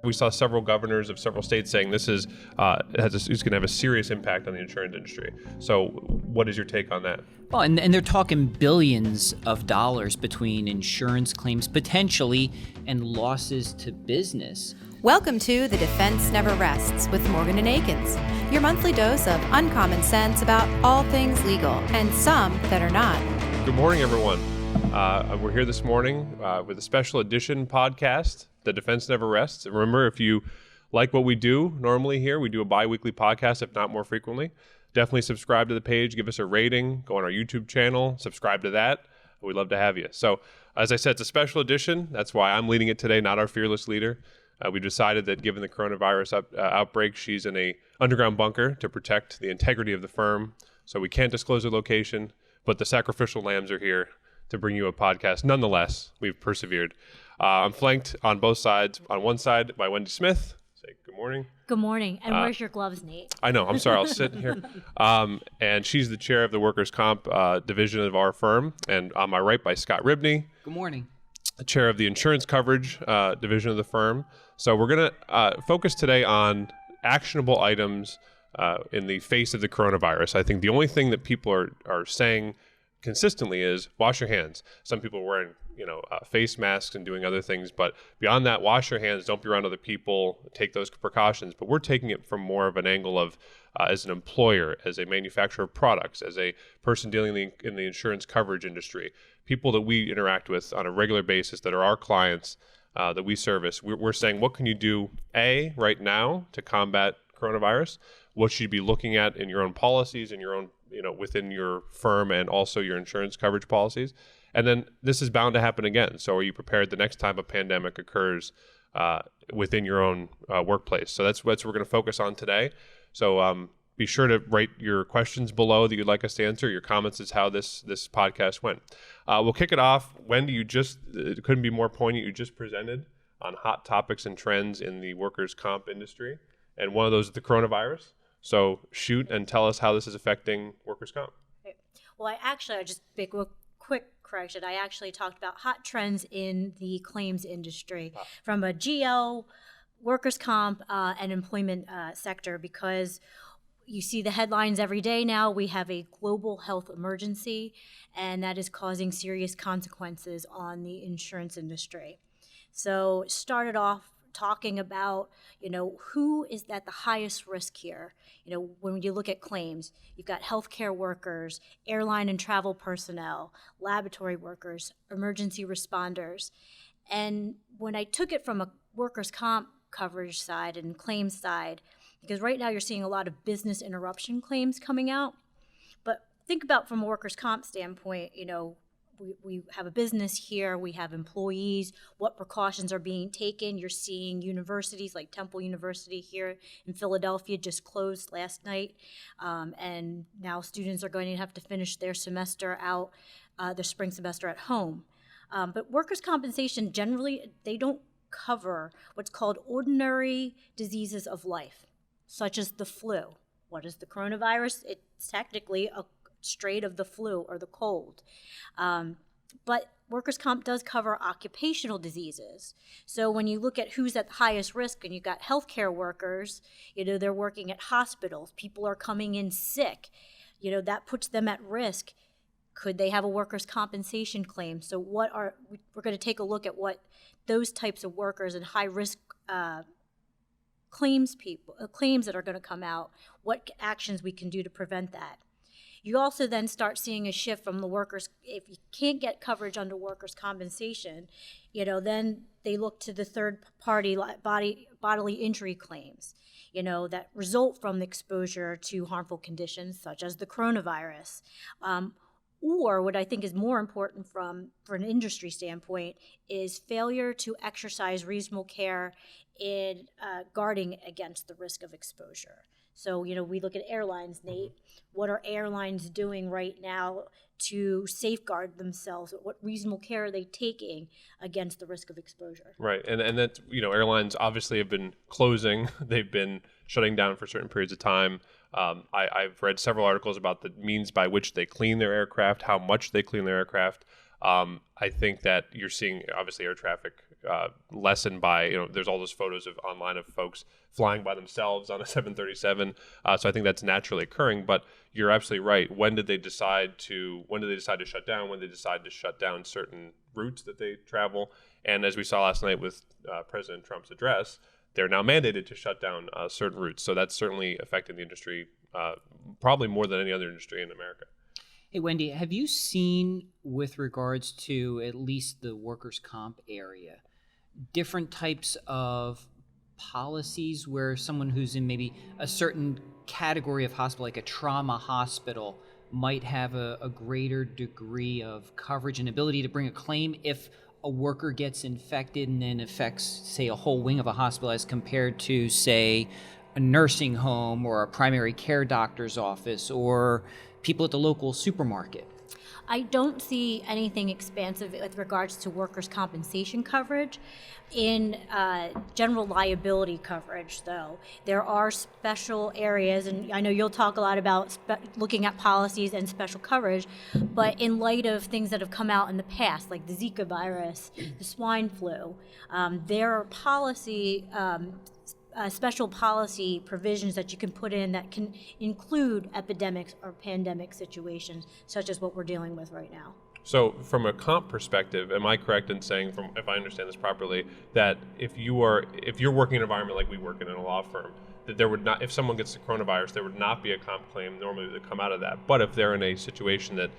We saw several governors of several states saying this is going to have a serious impact on the insurance industry. So what is your take on that? Well, and they're talking billions of dollars between insurance claims potentially and losses to business. Welcome to The Defense Never Rests with Morgan and Akins, your monthly dose of uncommon sense about all things legal and some that are not. Good morning, everyone. We're here this morning with a special edition podcast, The Defense Never Rests. And remember, if you like what we do normally here, we do a bi-weekly podcast, if not more frequently. Definitely subscribe to the page, give us a rating, go on our YouTube channel, subscribe to that. We'd love to have you. So, as I said, it's a special edition. That's why I'm leading it today, not our fearless leader. We decided that given the coronavirus outbreak, she's in a underground bunker to protect the integrity of the firm. So we can't disclose her location, but the sacrificial lambs are here to bring you a podcast. Nonetheless, we've persevered. I'm flanked on both sides. On one side by Wendy Smith. Say good morning. Good morning. And where's your gloves, Nate? I know. I'm sorry. I'll sit here. And she's the chair of the workers' comp division of our firm. And on my right by Scott Rybny. Good morning. Chair of the insurance coverage division of the firm. So we're going to focus today on actionable items in the face of the coronavirus. I think the only thing that people are saying consistently is wash your hands. Some people are wearing face masks and doing other things, but beyond that, wash your hands, don't be around other people, take those precautions. But we're taking it from more of an angle of as an employer, as a manufacturer of products, as a person dealing in the insurance coverage industry, people that we interact with on a regular basis that are our clients that we service. We're saying, what can you do, A, right now to combat coronavirus? What should you be looking at in your own policies, in your own, within your firm and also your insurance coverage policies? And then this is bound to happen again. So are you prepared the next time a pandemic occurs within your own workplace? So that's what we're going to focus on today. So be sure to write your questions below that you'd like us to answer. Your comments is how this podcast went. We'll kick it off. Wendy, it couldn't be more poignant. You just presented on hot topics and trends in the workers' comp industry. And one of those is the coronavirus. So shoot and tell us how this is affecting workers' comp. Well, I just make a quick correction. I actually talked about hot trends in the claims industry from a GL, workers' comp, and employment sector, because you see the headlines every day now. We have a global health emergency, and that is causing serious consequences on the insurance industry. So started off talking about, who is at the highest risk here. When you look at claims, you've got healthcare workers, airline and travel personnel, laboratory workers, emergency responders. And when I took it from a workers' comp coverage side and claims side, because right now you're seeing a lot of business interruption claims coming out, but think about from a workers' comp standpoint, we have a business here, we have employees, what precautions are being taken. You're seeing universities like Temple University here in Philadelphia just closed last night, and now students are going to have to finish their semester out, their spring semester at home. But workers' compensation, generally, they don't cover what's called ordinary diseases of life, such as the flu. What is the coronavirus? It's technically a straight of the flu or the cold. But workers' comp does cover occupational diseases. So when you look at who's at the highest risk, and you've got healthcare workers, they're working at hospitals, people are coming in sick, that puts them at risk. Could they have a workers' compensation claim? So we're going to take a look at what those types of workers and high risk claims that are going to come out, what actions we can do to prevent that. You also then start seeing a shift from the workers. If you can't get coverage under workers' compensation, then they look to the third party bodily injury claims, that result from the exposure to harmful conditions such as the coronavirus. Or what I think is more important for an industry standpoint is failure to exercise reasonable care in guarding against the risk of exposure. So, we look at airlines, Nate. What are airlines doing right now to safeguard themselves? What reasonable care are they taking against the risk of exposure? Right. And that, airlines obviously have been closing. They've been shutting down for certain periods of time. I've read several articles about the means by which they clean their aircraft, how much they clean their aircraft. I think that you're seeing, obviously, air traffic lessened by, there's all those photos online of folks flying by themselves on a 737. So I think that's naturally occurring. But you're absolutely right. When did they decide to shut down? When did they decide to shut down certain routes that they travel? And as we saw last night with President Trump's address, they're now mandated to shut down certain routes. So that's certainly affecting the industry, probably more than any other industry in America. Hey, Wendy, have you seen, with regards to at least the workers' comp area, different types of policies where someone who's in maybe a certain category of hospital, like a trauma hospital, might have a greater degree of coverage and ability to bring a claim if a worker gets infected and then affects, say, a whole wing of a hospital as compared to, say, a nursing home or a primary care doctor's office or people at the local supermarket? I don't see anything expansive with regards to workers' compensation coverage. In general liability coverage, though, there are special areas, and I know you'll talk a lot about looking at policies and special coverage, but in light of things that have come out in the past, like the Zika virus, the swine flu, there are special policy provisions that you can put in that can include epidemics or pandemic situations, such as what we're dealing with right now. So from a comp perspective, am I correct in saying, if I understand this properly, that if you're working in an environment like we work in a law firm, that there would not, if someone gets the coronavirus, there would not be a comp claim normally that come out of that. But if they're in a situation that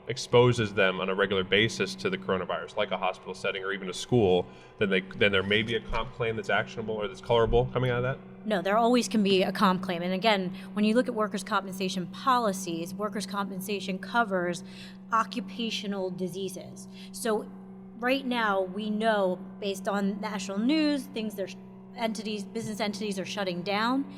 exposes them on a regular basis to the coronavirus, like a hospital setting or even a school, then there may be a comp claim that's actionable or that's colorable coming out of that? No, there always can be a comp claim. And again, when you look at workers' compensation policies, workers' compensation covers occupational diseases. So right now, we know, based on national news, business entities are shutting down.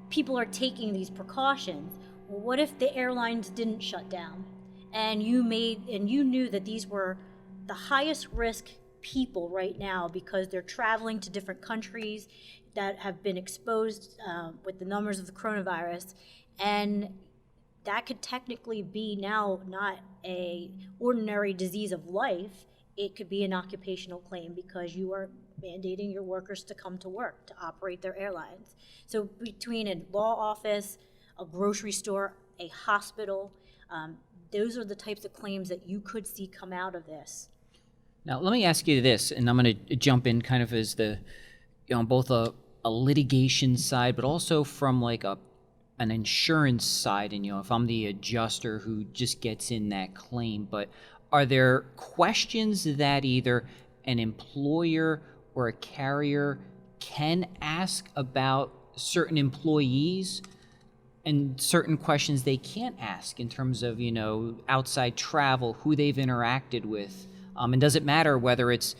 People are taking these precautions. Well, what if the airlines didn't shut down? And you knew that these were the highest risk people right now because they're traveling to different countries that have been exposed with the numbers of the coronavirus, and that could technically be now not a ordinary disease of life. It could be an occupational claim because you are mandating your workers to come to work to operate their airlines. So between a law office, a grocery store, a hospital, those are the types of claims that you could see come out of this. Now, let me ask you this, and I'm going to jump in kind of as both a litigation side, but also from like an insurance side, and if I'm the adjuster who just gets in that claim, but are there questions that either an employer or a carrier can ask about certain employees and certain questions they can't ask in terms of, outside travel, who they've interacted with? And does it matter whether it's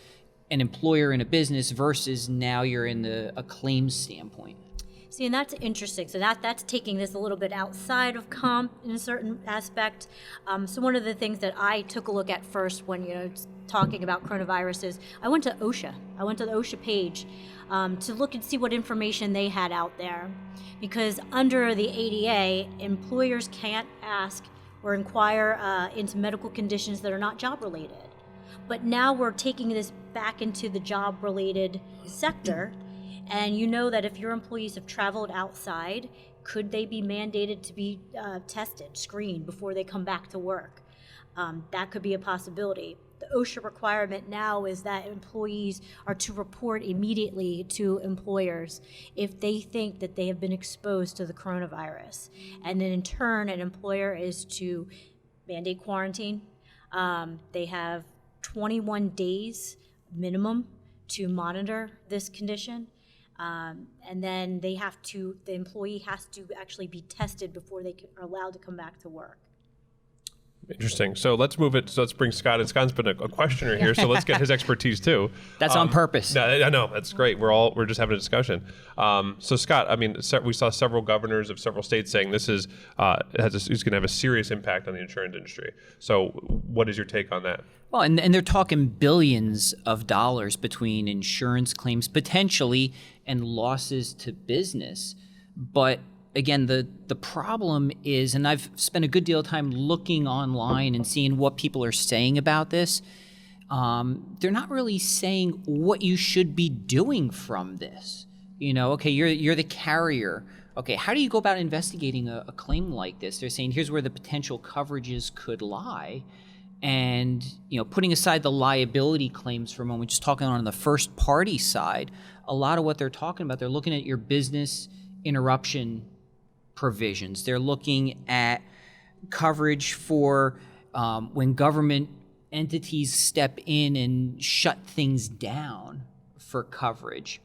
an employer in a business versus now you're in a claims standpoint? See, and that's interesting. So that's taking this a little bit outside of comp in a certain aspect. So one of the things that I took a look at first when talking about coronavirus is I went to OSHA. I went to the OSHA page to look and see what information they had out there. Because under the ADA, employers can't ask or inquire into medical conditions that are not job-related. But now we're taking this back into the job-related sector, and you know that if your employees have traveled outside, could they be mandated to be tested, screened before they come back to work? That could be a possibility. The OSHA requirement now is that employees are to report immediately to employers if they think that they have been exposed to the coronavirus. And then in turn, an employer is to mandate quarantine. They have 21 days minimum to monitor this condition. And then the employee has to actually be tested before they are allowed to come back to work. Interesting. So let's move it. So let's bring Scott. And Scott's been a questioner here, so let's get his expertise too. That's on purpose. I know. That's great. We're just having a discussion. So Scott, we saw several governors of several states saying this is going to have a serious impact on the insurance industry. So what is your take on that? Well, and they're talking billions of dollars between insurance claims potentially and losses to business. But again, the problem is, and I've spent a good deal of time looking online and seeing what people are saying about this, they're not really saying what you should be doing from this. Okay, you're the carrier. Okay, how do you go about investigating a claim like this? They're saying here's where the potential coverages could lie. And, putting aside the liability claims for a moment, just talking on the first party side, a lot of what they're talking about, they're looking at your business interruption provisions. They're looking at coverage for when government entities step in and shut things down for coverage.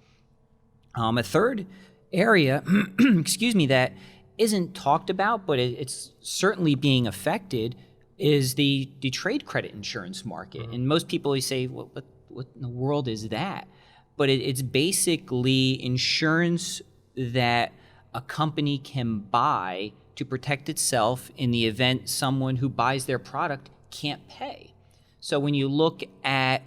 A third area, excuse me, that isn't talked about, but it's certainly being affected is the trade credit insurance market. Mm-hmm. And most people say, well, what in the world is that? But it's basically insurance that a company can buy to protect itself in the event someone who buys their product can't pay. So when you look at,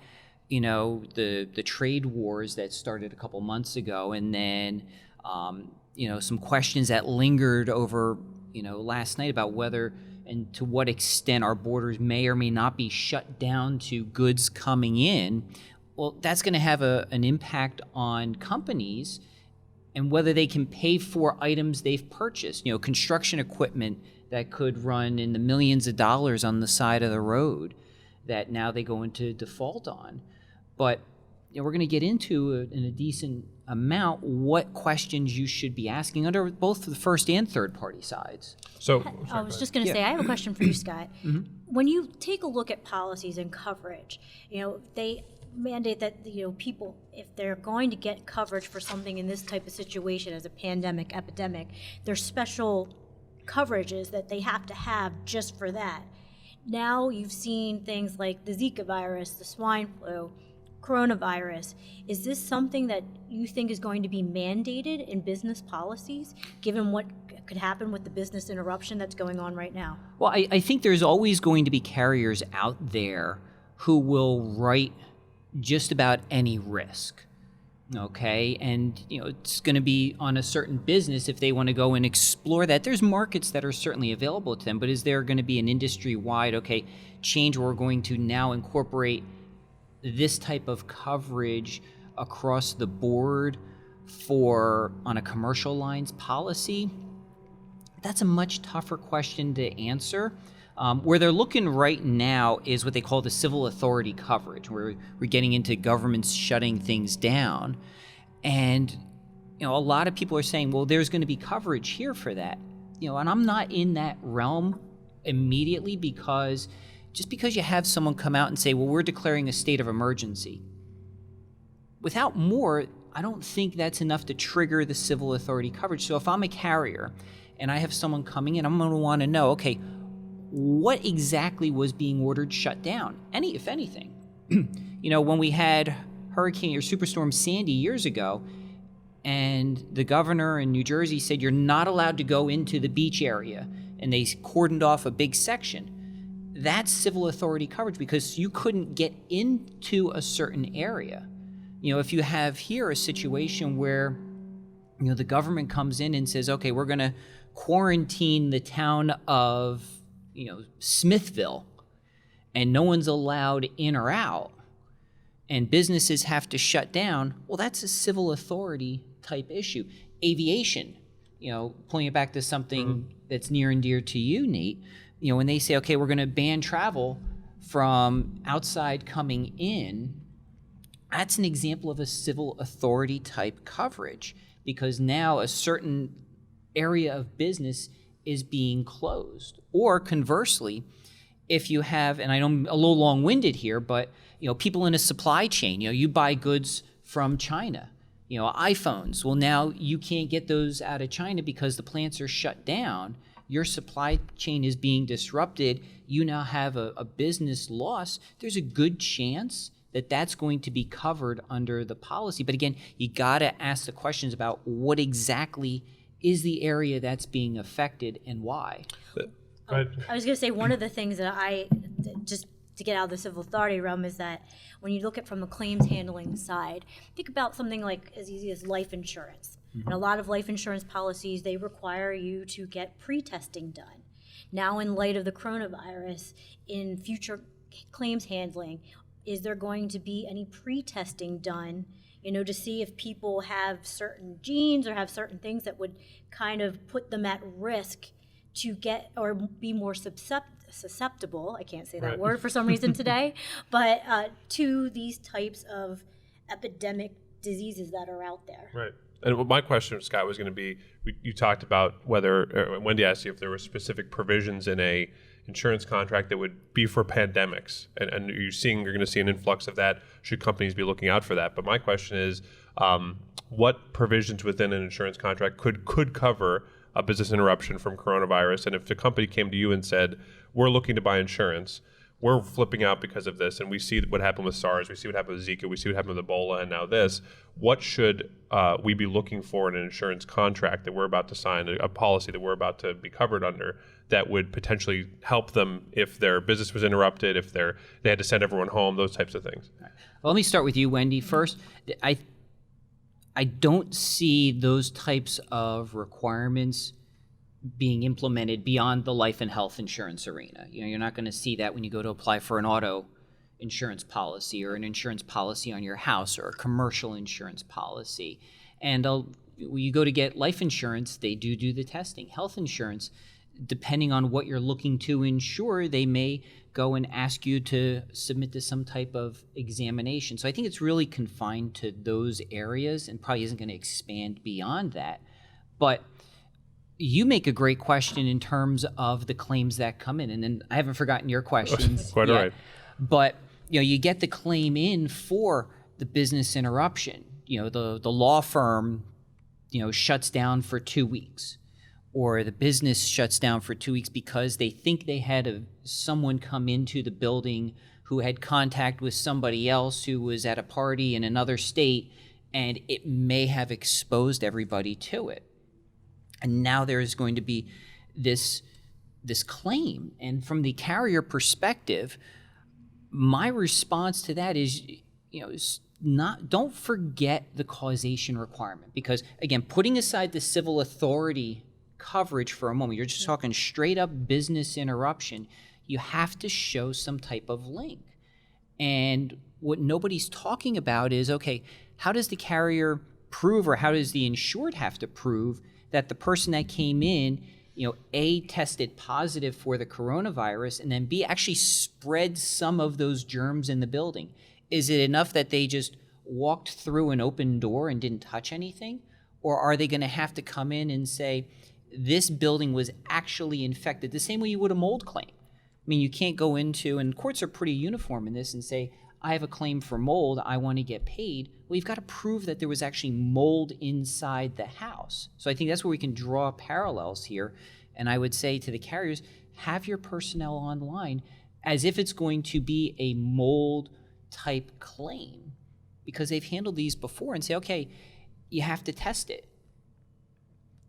the trade wars that started a couple months ago, and then, some questions that lingered over, last night about whether and to what extent our borders may or may not be shut down to goods coming in, well, that's going to have an impact on companies and whether they can pay for items they've purchased. Construction equipment that could run in the millions of dollars on the side of the road that now they go into default on. But we're going to get into in a decent amount what questions you should be asking under both the first and third party sides. So I was just going to say, I have a question for you, Scott. Mm-hmm. When you take a look at policies and coverage, they mandate that people, if they're going to get coverage for something in this type of situation as a pandemic, epidemic, there's special coverages that they have to have just for that. Now you've seen things like the Zika virus, the swine flu, coronavirus. Is this something that you think is going to be mandated in business policies, given what could happen with the business interruption that's going on right now? Well, I think there's always going to be carriers out there who will write just about any risk, okay? And, it's going to be on a certain business if they want to go and explore that. There's markets that are certainly available to them, but is there going to be an industry-wide, change where we're going to now incorporate this type of coverage across the board on a commercial lines policy? That's a much tougher question to answer. Where they're looking right now is what they call the civil authority coverage, where we're getting into governments shutting things down. And, a lot of people are saying, well, there's going to be coverage here for that. And I'm not in that realm immediately because just because you have someone come out and say, well, we're declaring a state of emergency, without more, I don't think that's enough to trigger the civil authority coverage. So if I'm a carrier and I have someone coming in, I'm going to want to know, what exactly was being ordered shut down? If anything. When we had Hurricane or Superstorm Sandy years ago, and the governor in New Jersey said you're not allowed to go into the beach area, and they cordoned off a big section, that's civil authority coverage because you couldn't get into a certain area. If you have here a situation where, the government comes in and says, okay, we're going to quarantine the town of, Smithville, and no one's allowed in or out, and businesses have to shut down, well, that's a civil authority type issue. Aviation, pulling it back to something that's near and dear to you, Nate, when they say, okay, we're going to ban travel from outside coming in, that's an example of a civil authority type coverage because now a certain area of business is being closed. Or conversely, if you have, and I know I'm a little long-winded here, but people in a supply chain, you buy goods from China, iPhones. Well, now you can't get those out of China because the plants are shut down. Your supply chain is being disrupted. You now have a business loss. There's a good chance that that's going to be covered under the policy. But again, you got to ask the questions about what exactly is the area that's being affected and why. I was going to say one of the things that just to get out of the civil authority realm is that when you look at from the claims handling side, think about something like as easy as life insurance. And a lot of life insurance policies, they require you to get pre-testing done. Now, in light of the coronavirus, in future claims handling, is there going to be any pre-testing done, to see if people have certain genes or have certain things that would kind of put them at risk to get or be more susceptible, I can't say that Right. word for some reason today, but to these types of epidemic diseases that are out there. Right. And my question, Scott, was going to be, you talked about whether, Wendy asked you if there were specific provisions in a insurance contract that would be for pandemics. And you're going to see an influx of that. Should companies be looking out for that? But my question is, what provisions within an insurance contract could cover a business interruption from coronavirus? And if the company came to you and said, we're looking to buy insurance, we're flipping out because of this, and we see what happened with SARS, we see what happened with Zika, we see what happened with Ebola, and now this. What should we be looking for in an insurance contract that we're about to sign, a policy that we're about to be covered under, that would potentially help them if their business was interrupted, if they had to send everyone home, those types of things? Well, let me start with you, Wendy. First, I don't see those types of requirements being implemented beyond the life and health insurance arena. You're not going to see that when you go to apply for an auto insurance policy or an insurance policy on your house or a commercial insurance policy. And when you go to get life insurance, they do the testing. Health insurance, depending on what you're looking to insure, they may go and ask you to submit to some type of examination. So I think it's really confined to those areas and probably isn't going to expand beyond that. But you make a great question in terms of the claims that come in. And then I haven't forgotten your questions Quite yet. all right. But you get the claim in for the business interruption. The law firm shuts down for 2 weeks, or the business shuts down for 2 weeks because they think they had someone come into the building who had contact with somebody else who was at a party in another state, and it may have exposed everybody to it. And now there is going to be this claim. And from the carrier perspective, my response to that is, don't forget the causation requirement. Because again, putting aside the civil authority coverage for a moment, you're just talking straight up business interruption, you have to show some type of link. And what nobody's talking about is, okay, how does the carrier prove, or how does the insured have to prove that the person that came in, A, tested positive for the coronavirus, and then B, actually spread some of those germs in the building? Is it enough that they just walked through an open door and didn't touch anything? Or are they going to have to come in and say, this building was actually infected, the same way you would a mold claim? I mean, you can't go into, and courts are pretty uniform in this, and say, I have a claim for mold, I want to get paid. Well, you've got to prove that there was actually mold inside the house. So I think that's where we can draw parallels here. And I would say to the carriers, have your personnel online as if it's going to be a mold type claim, because they've handled these before, and say, okay, you have to test it.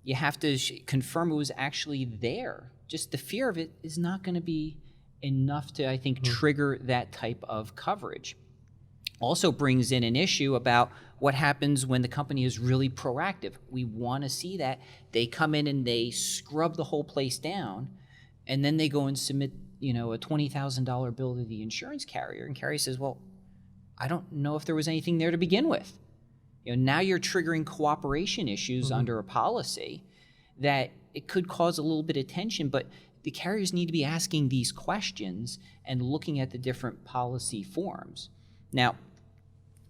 You have to confirm it was actually there. Just the fear of it is not going to be enough to, I think, trigger that type of coverage. Also brings in an issue about what happens when the company is really proactive. We want to see that. They come in and they scrub the whole place down, and then they go and submit, a $20,000 bill to the insurance carrier, and carrier says, well, I don't know if there was anything there to begin with. Now you're triggering cooperation issues under a policy that it could cause a little bit of tension, but the carriers need to be asking these questions and looking at the different policy forms. Now,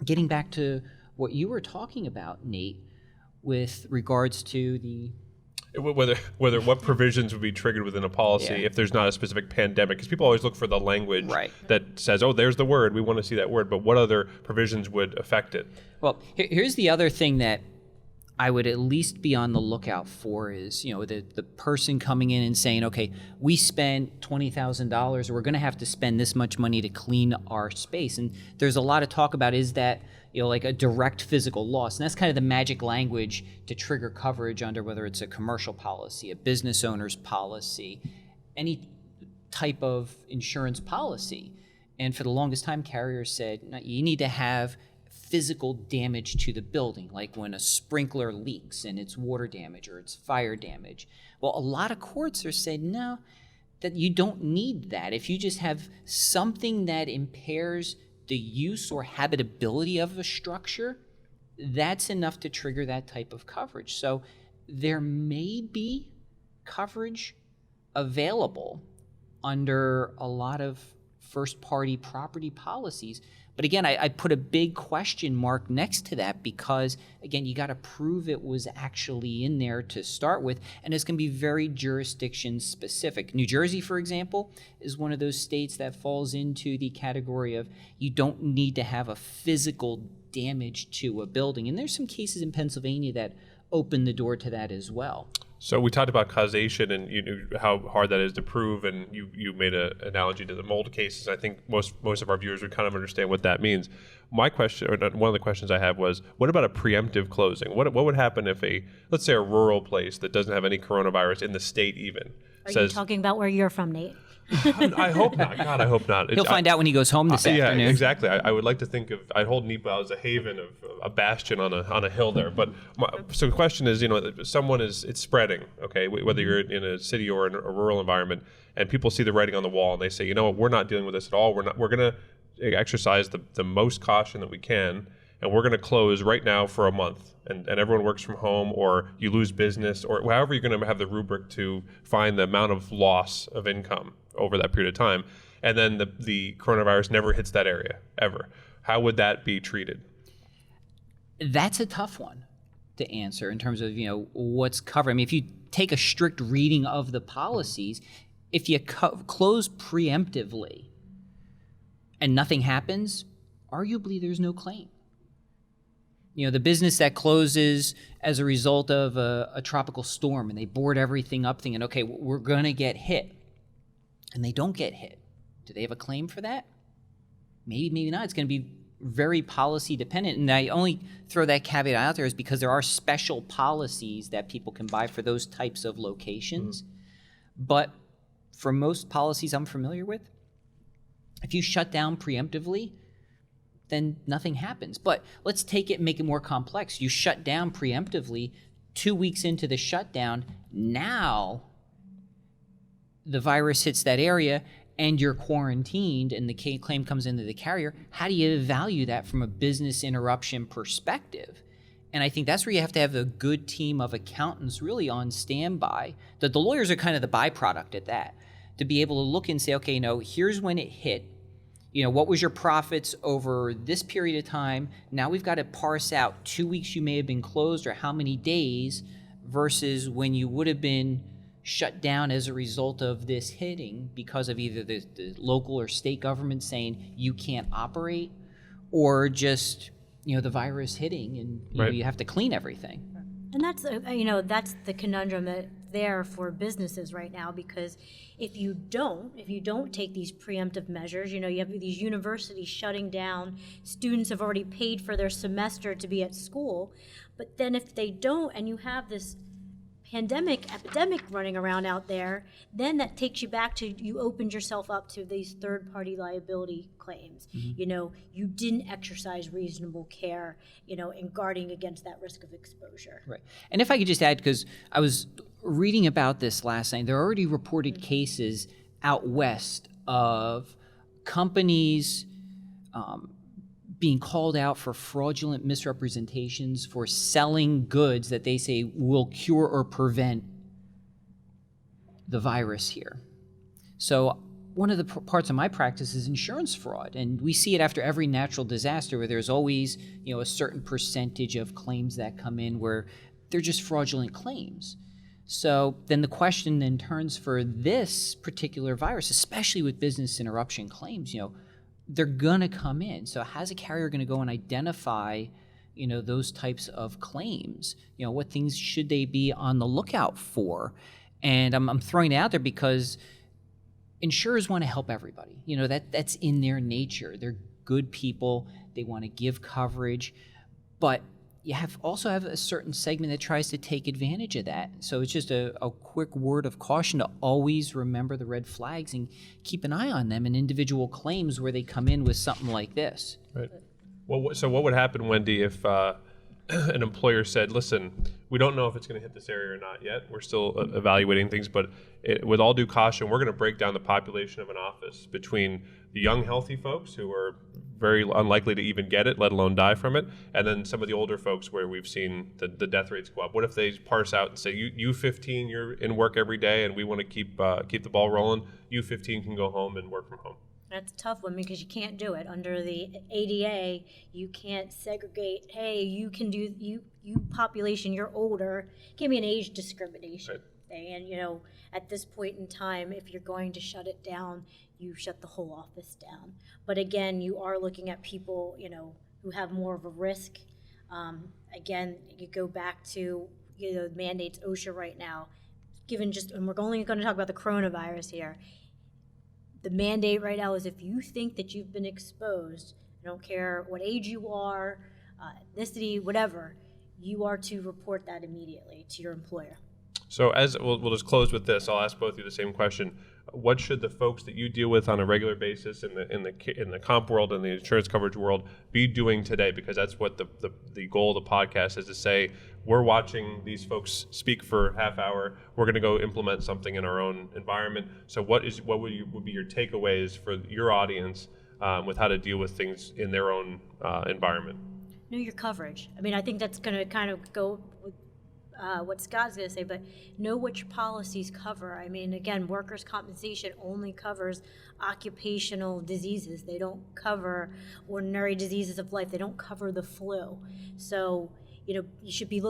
getting back to what you were talking about, Nate, with regards to the whether what provisions would be triggered within a policy if there's not a specific pandemic, because people always look for the language that says, oh, there's the word, we want to see that word, but what other provisions would affect it? Well, here's the other thing that I would at least be on the lookout for is, the person coming in and saying, okay, we spent $20,000, or we're going to have to spend this much money to clean our space. And there's a lot of talk about, is that, like a direct physical loss? And that's kind of the magic language to trigger coverage under whether it's a commercial policy, a business owner's policy, any type of insurance policy. And for the longest time, carriers said, no, you need to have physical damage to the building, like when a sprinkler leaks and it's water damage or it's fire damage. Well, a lot of courts are saying, no, that you don't need that. If you just have something that impairs the use or habitability of a structure, that's enough to trigger that type of coverage. So there may be coverage available under a lot of first-party property policies. But again, I put a big question mark next to that because, again, you got to prove it was actually in there to start with, and it's going to be very jurisdiction specific. New Jersey, for example, is one of those states that falls into the category of you don't need to have a physical damage to a building. And there's some cases in Pennsylvania that open the door to that as well. So we talked about causation and how hard that is to prove, and you made an analogy to the mold cases. I think most of our viewers would kind of understand what that means. My question, or one of the questions I have was, what about a preemptive closing? What would happen if let's say a rural place that doesn't have any coronavirus in the state even you talking about where you're from, Nate? I hope not. God, I hope not. He'll find out when he goes home this afternoon. Yeah, exactly. I would like to think I'd hold Neepa as a haven of a bastion on a hill there. But so the question is, it's spreading, okay, whether you're in a city or in a rural environment, and people see the writing on the wall and they say, you know what, we're not dealing with this at all. We're going to exercise the most caution that we can, and we're going to close right now for a month. And everyone works from home, or you lose business, or however you're going to have the rubric to find the amount of loss of income over that period of time. And then the coronavirus never hits that area, ever. How would that be treated? That's a tough one to answer in terms of, what's covered. I mean, if you take a strict reading of the policies, if you close preemptively and nothing happens, arguably there's no claim. The business that closes as a result of a tropical storm and they board everything up thinking, okay, we're going to get hit, and they don't get hit. Do they have a claim for that? Maybe, maybe not. It's going to be very policy dependent. And I only throw that caveat out there is because there are special policies that people can buy for those types of locations. But for most policies I'm familiar with, if you shut down preemptively, then nothing happens. But let's take it and make it more complex. You shut down preemptively, 2 weeks into the shutdown, now the virus hits that area and you're quarantined and the claim comes into the carrier. How do you value that from a business interruption perspective? And I think that's where you have to have a good team of accountants really on standby. The lawyers are kind of the byproduct at that, to be able to look and say, okay, here's when it hit. What was your profits over this period of time? Now we've got to parse out 2 weeks you may have been closed or how many days versus when you would have been shut down as a result of this hitting because of either the local or state government saying you can't operate, or just the virus hitting and right. You have to clean everything. And that's that's the conundrum there for businesses right now, because if you don't take these preemptive measures, you have these universities shutting down. Students have already paid for their semester to be at school, but then if they don't, and you have this epidemic running around out there, then that takes you back to, you opened yourself up to these third-party liability claims. You didn't exercise reasonable care, in guarding against that risk of exposure. Right. And if I could just add, because I was reading about this last night, there are already reported cases out west of companies being called out for fraudulent misrepresentations for selling goods that they say will cure or prevent the virus here. So one of the parts of my practice is insurance fraud, and we see it after every natural disaster where there's always, a certain percentage of claims that come in where they're just fraudulent claims. So then the question then turns for this particular virus, especially with business interruption claims, they're going to come in. So how's a carrier going to go and identify, those types of claims? What things should they be on the lookout for? And I'm throwing it out there because insurers want to help everybody. That's in their nature. They're good people. They want to give coverage. But you also have a certain segment that tries to take advantage of that. So it's just a quick word of caution to always remember the red flags and keep an eye on them in individual claims where they come in with something like this. Right. Well, so what would happen, Wendy, if an employer said, listen, We don't know if it's going to hit this area or not yet. We're still evaluating things, but with all due caution, we're going to break down the population of an office between the young, healthy folks who are very unlikely to even get it, let alone die from it, and then some of the older folks where we've seen the death rates go up. What if they parse out and say, you 15, you're in work every day, and we want to keep the ball rolling. You 15 can go home and work from home. That's a tough one because you can't do it under the ADA. You can't segregate. Hey, you can do you population. You're older. It can be an age discrimination thing. And at this point in time, if you're going to shut it down, you shut the whole office down. But again, you are looking at people who have more of a risk. Again, you go back to mandates OSHA right now. And we're only going to talk about the coronavirus here. The mandate right now is if you think that you've been exposed, I don't care what age you are, ethnicity, whatever, you are to report that immediately to your employer. So we'll just close with this. I'll ask both of you the same question. What should the folks that you deal with on a regular basis in the comp world and the insurance coverage world be doing today? Because that's what the goal of the podcast is, to say, we're watching these folks speak for half hour. We're going to go implement something in our own environment. So what would be your takeaways for your audience with how to deal with things in their own environment? Know your coverage. I mean, I think that's going to kind of go with what Scott's going to say, but know what your policies cover. I mean, again, workers' compensation only covers occupational diseases. They don't cover ordinary diseases of life. They don't cover the flu. So, you should be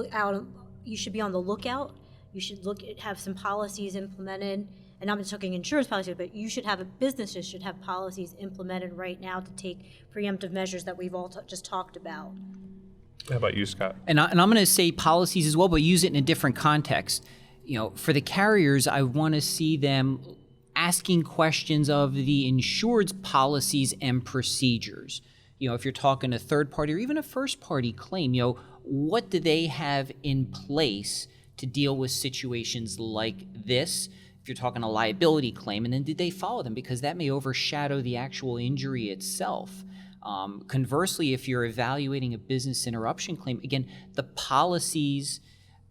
You should be on the lookout. You should have some policies implemented. And I'm just talking insurance policies, but businesses should have policies implemented right now to take preemptive measures that we've all just talked about. How about you, Scott? And I'm going to say policies as well, but use it in a different context. For the carriers, I want to see them asking questions of the insured's policies and procedures. If you're talking a third party or even a first party claim, what do they have in place to deal with situations like this? If you're talking a liability claim, and then did they follow them? Because that may overshadow the actual injury itself. Conversely, if you're evaluating a business interruption claim, again, the policies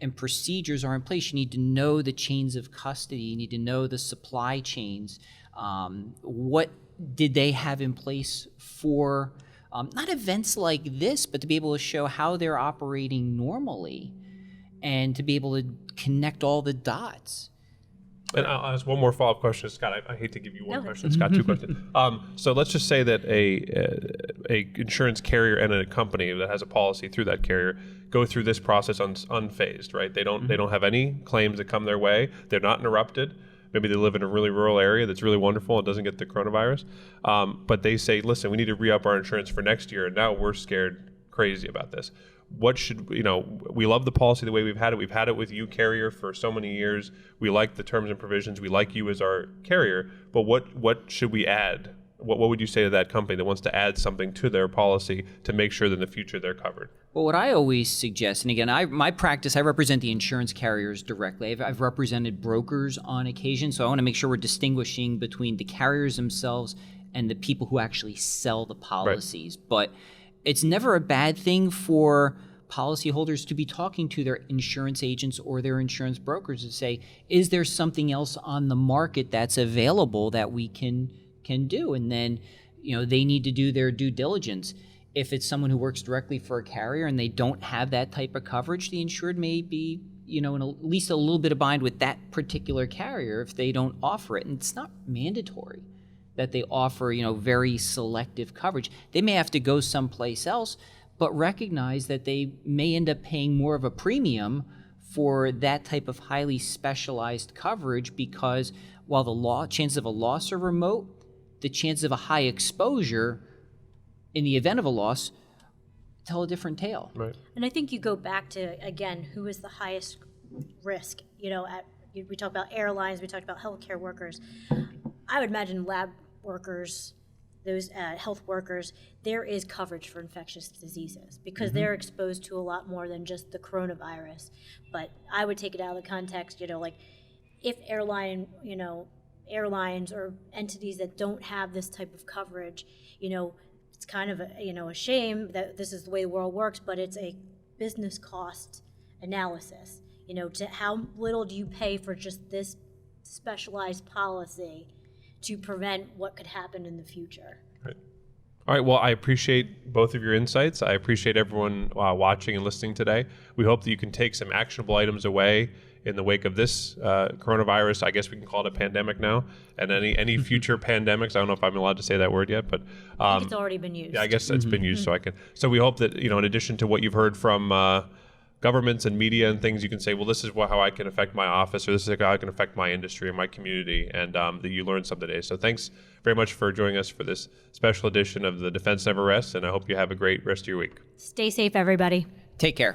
and procedures are in place. You need to know the chains of custody. You need to know the supply chains. What did they have in place for not events like this, but to be able to show how they're operating normally and to be able to connect all the dots. And I'll ask one more follow-up question, Scott. I hate to give you one question, Scott, two questions. So let's just say that a insurance carrier and a company that has a policy through that carrier go through this process unfazed, right? They don't have any claims that come their way. They're not interrupted. Maybe they live in a really rural area that's really wonderful and doesn't get the coronavirus. But they say, listen, we need to re-up our insurance for next year, and now we're scared crazy about this. What should, we love the policy the way we've had it. We've had it with you, carrier, for so many years. We like the terms and provisions. We like you as our carrier. But what should we add? What would you say to that company that wants to add something to their policy to make sure that in the future they're covered? Well, what I always suggest, and again, my practice, I represent the insurance carriers directly. I've represented brokers on occasion, so I want to make sure we're distinguishing between the carriers themselves and the people who actually sell the policies. Right. But it's never a bad thing for policyholders to be talking to their insurance agents or their insurance brokers to say, is there something else on the market that's available that we can do? And then, they need to do their due diligence. If it's someone who works directly for a carrier and they don't have that type of coverage, the insured may be, in at least a little bit of bind with that particular carrier if they don't offer it. And it's not mandatory that they offer, very selective coverage. They may have to go someplace else, but recognize that they may end up paying more of a premium for that type of highly specialized coverage because while the chances of a loss are remote, the chances of a high exposure in the event of a loss tell a different tale. Right. And I think you go back to, again, who is the highest risk? We talk about airlines, we talked about healthcare workers. I would imagine lab workers, those health workers, there is coverage for infectious diseases because they're exposed to a lot more than just the coronavirus. But I would take it out of the context, like if airlines or entities that don't have this type of coverage, it's kind of a shame that this is the way the world works, but it's a business cost analysis. To how little do you pay for just this specialized policy to prevent what could happen in the future? Right. All right. Well, I appreciate both of your insights. I appreciate everyone watching and listening today. We hope that you can take some actionable items away in the wake of this coronavirus. I guess we can call it a pandemic now, and any future pandemics. I don't know if I'm allowed to say that word yet, but I think it's already been used. Yeah, I guess it's been used, so we hope that in addition to what you've heard from governments and media and things, you can say, well, this is how I can affect my office, or this is how I can affect my industry or my community, and that you learned something today. So thanks very much for joining us for this special edition of The Defense Never Rests, and I hope you have a great rest of your week. Stay safe, everybody. Take care.